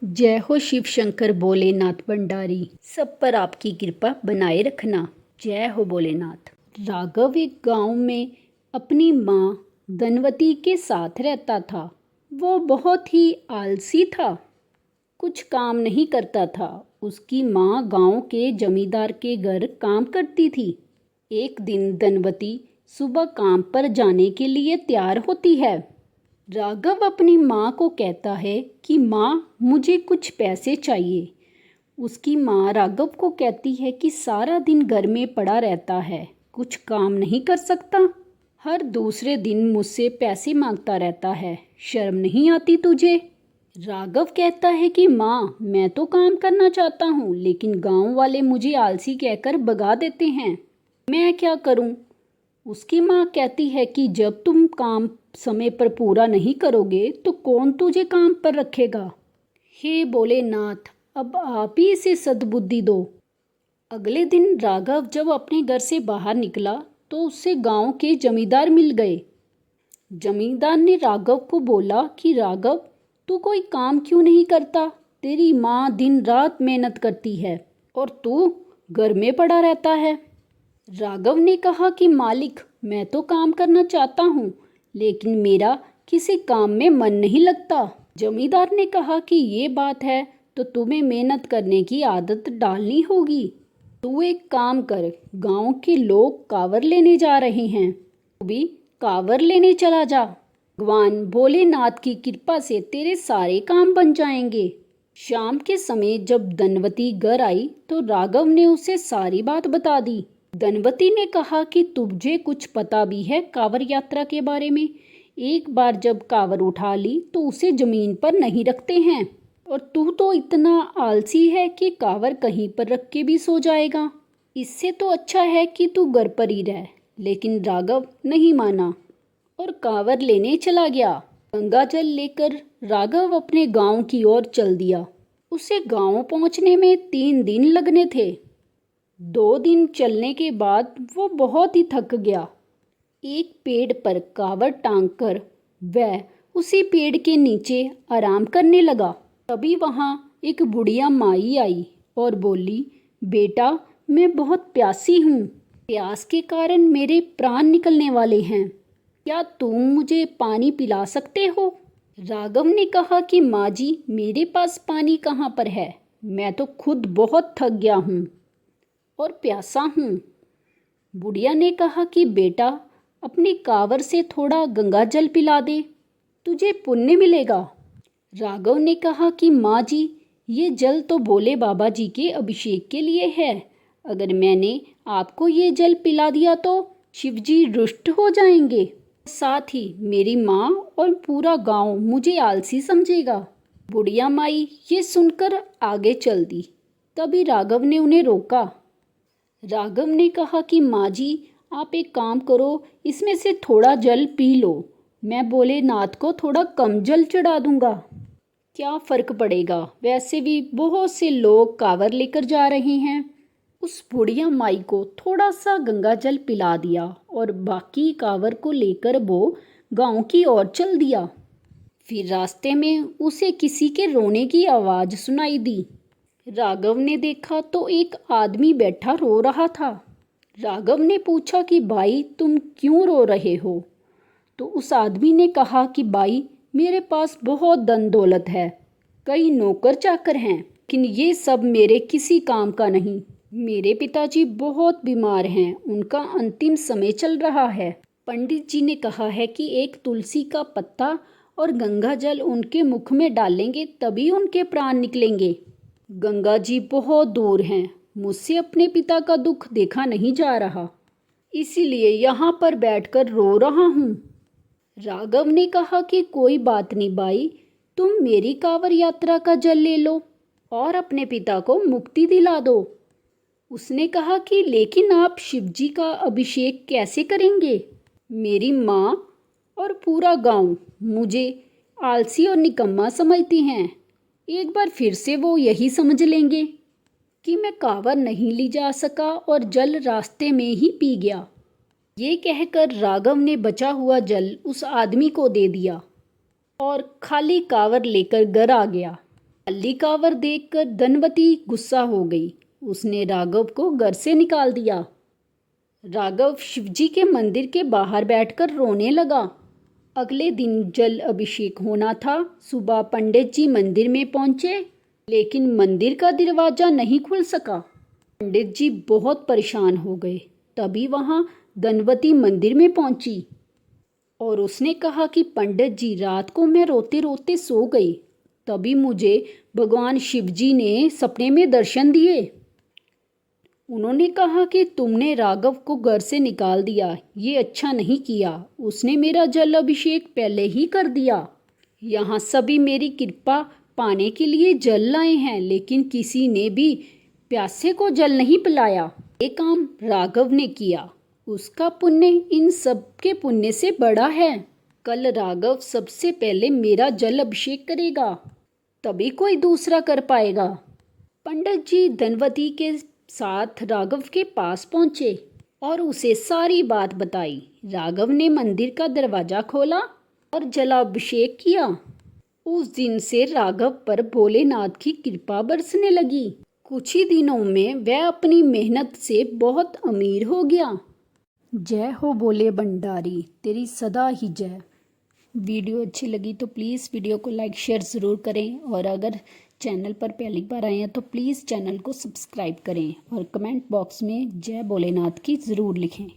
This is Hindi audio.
जय हो शिव शंकर भोलेनाथ भंडारी, सब पर आपकी कृपा बनाए रखना। जय हो भोलेनाथ। राघव एक गांव में अपनी माँ धनवती के साथ रहता था। वो बहुत ही आलसी था, कुछ काम नहीं करता था। उसकी माँ गांव के जमींदार के घर काम करती थी। एक दिन धनवती सुबह काम पर जाने के लिए तैयार होती है। राघव अपनी माँ को कहता है कि माँ, मुझे कुछ पैसे चाहिए। उसकी माँ राघव को कहती है कि सारा दिन घर में पड़ा रहता है, कुछ काम नहीं कर सकता, हर दूसरे दिन मुझसे पैसे मांगता रहता है, शर्म नहीं आती तुझे? राघव कहता है कि माँ, मैं तो काम करना चाहता हूँ, लेकिन गांव वाले मुझे आलसी कहकर भगा देते हैं, मैं क्या करूँ? उसकी माँ कहती है कि जब तुम काम समय पर पूरा नहीं करोगे तो कौन तुझे काम पर रखेगा? हे भोलेनाथ, अब आप ही इसे सद्बुद्धि दो। अगले दिन राघव जब अपने घर से बाहर निकला तो उससे गांव के जमींदार मिल गए। जमींदार ने राघव को बोला कि राघव, तू कोई काम क्यों नहीं करता? तेरी माँ दिन रात मेहनत करती है और तू घर में पड़ा रहता है। राघव ने कहा कि मालिक, मैं तो काम करना चाहता हूँ, लेकिन मेरा किसी काम में मन नहीं लगता। जमींदार ने कहा कि ये बात है तो तुम्हें मेहनत करने की आदत डालनी होगी। तू एक काम कर, गांव के लोग कांवर लेने जा रहे हैं, तू भी कांवर लेने चला जा। भगवान भोलेनाथ की कृपा से तेरे सारे काम बन जाएंगे। शाम के समय जब धनवती घर आई तो राघव ने उसे सारी बात बता दी। धनवती ने कहा कि तुझे कुछ पता भी है कांवर यात्रा के बारे में? एक बार जब कांवर उठा ली तो उसे जमीन पर नहीं रखते हैं, और तू तो इतना आलसी है कि कांवर कहीं पर रख के भी सो जाएगा। इससे तो अच्छा है कि तू घर पर ही रह। लेकिन राघव नहीं माना और कांवर लेने चला गया। गंगा जल लेकर राघव अपने गांव की ओर चल दिया। उसे गांव पहुंचने में 3 दिन लगने थे। 2 दिन चलने के बाद वो बहुत ही थक गया। एक पेड़ पर कांवर टांग कर वह उसी पेड़ के नीचे आराम करने लगा। तभी वहाँ एक बुढ़िया माई आई और बोली, बेटा, मैं बहुत प्यासी हूँ, प्यास के कारण मेरे प्राण निकलने वाले हैं, क्या तुम मुझे पानी पिला सकते हो? राघव ने कहा कि माँ जी, मेरे पास पानी कहाँ पर है, मैं तो खुद बहुत थक गया हूँ और प्यासा हूँ। बुढ़िया ने कहा कि बेटा, अपने कांवर से थोड़ा गंगा जल पिला दे, तुझे पुण्य मिलेगा। राघव ने कहा कि माँ जी, ये जल तो भोले बाबा जी के अभिषेक के लिए है, अगर मैंने आपको ये जल पिला दिया तो शिव जी रुष्ट हो जाएंगे, साथ ही मेरी माँ और पूरा गांव मुझे आलसी समझेगा। बुढ़िया माई ये सुनकर आगे चल दी। तभी राघव ने उन्हें रोका। राघव ने कहा कि माँ जी, आप एक काम करो, इसमें से थोड़ा जल पी लो, मैं भोलेनाथ को थोड़ा कम जल चढ़ा दूंगा, क्या फ़र्क पड़ेगा, वैसे भी बहुत से लोग कांवर लेकर जा रहे हैं। उस बुढ़िया माई को थोड़ा सा गंगा जल पिला दिया और बाकी कांवर को लेकर वो गांव की ओर चल दिया। फिर रास्ते में उसे किसी के रोने की आवाज़ सुनाई दी। राघव ने देखा तो एक आदमी बैठा रो रहा था। राघव ने पूछा कि भाई, तुम क्यों रो रहे हो? तो उस आदमी ने कहा कि भाई, मेरे पास बहुत धन दौलत है, कई नौकर चाकर हैं, लेकिन ये सब मेरे किसी काम का नहीं। मेरे पिताजी बहुत बीमार हैं, उनका अंतिम समय चल रहा है। पंडित जी ने कहा है कि एक तुलसी का पत्ता और गंगा जल उनके मुख में डालेंगे तभी उनके प्राण निकलेंगे। गंगा जी बहुत दूर हैं, मुझसे अपने पिता का दुख देखा नहीं जा रहा, इसीलिए यहाँ पर बैठकर रो रहा हूँ। राघव ने कहा कि कोई बात नहीं भाई, तुम मेरी कांवर यात्रा का जल ले लो और अपने पिता को मुक्ति दिला दो। उसने कहा कि लेकिन आप शिवजी का अभिषेक कैसे करेंगे? मेरी माँ और पूरा गांव मुझे आलसी और निकम्मा समझती हैं, एक बार फिर से वो यही समझ लेंगे कि मैं कांवर नहीं ली जा सका और जल रास्ते में ही पी गया। ये कहकर राघव ने बचा हुआ जल उस आदमी को दे दिया और खाली कांवर लेकर घर आ गया। खाली कांवर देखकर धनवती गुस्सा हो गई। उसने राघव को घर से निकाल दिया। राघव शिवजी के मंदिर के बाहर बैठकर रोने लगा। अगले दिन जल अभिषेक होना था। सुबह पंडित जी मंदिर में पहुंचे, लेकिन मंदिर का दरवाजा नहीं खुल सका। पंडित जी बहुत परेशान हो गए। तभी वहां धनवती मंदिर में पहुंची और उसने कहा कि पंडित जी, रात को मैं रोते रोते सो गई। तभी मुझे भगवान शिवजी ने सपने में दर्शन दिए। उन्होंने कहा कि तुमने राघव को घर से निकाल दिया, ये अच्छा नहीं किया। उसने मेरा जल अभिषेक पहले ही कर दिया। यहाँ सभी मेरी कृपा पाने के लिए जल लाए हैं, लेकिन किसी ने भी प्यासे को जल नहीं पिलाया। ये काम राघव ने किया। उसका पुण्य इन सब के पुण्य से बड़ा है। कल राघव सबसे पहले मेरा जल अभिषेक करेगा, तभी कोई दूसरा कर पाएगा। पंडित जी धनवती के साथ राघव के पास पहुंचे और उसे सारी बात बताई। राघव ने मंदिर का दरवाजा खोला और जलाभिषेक किया। उस दिन से राघव पर भोलेनाथ की कृपा बरसने लगी। कुछ ही दिनों में वह अपनी मेहनत से बहुत अमीर हो गया। जय हो भोले भंडारी, तेरी सदा ही जय। वीडियो अच्छी लगी तो प्लीज़ वीडियो को लाइक शेयर ज़रूर करें, और अगर चैनल पर पहली बार आए हैं तो प्लीज़ चैनल को सब्सक्राइब करें और कमेंट बॉक्स में जय भोलेनाथ की ज़रूर लिखें।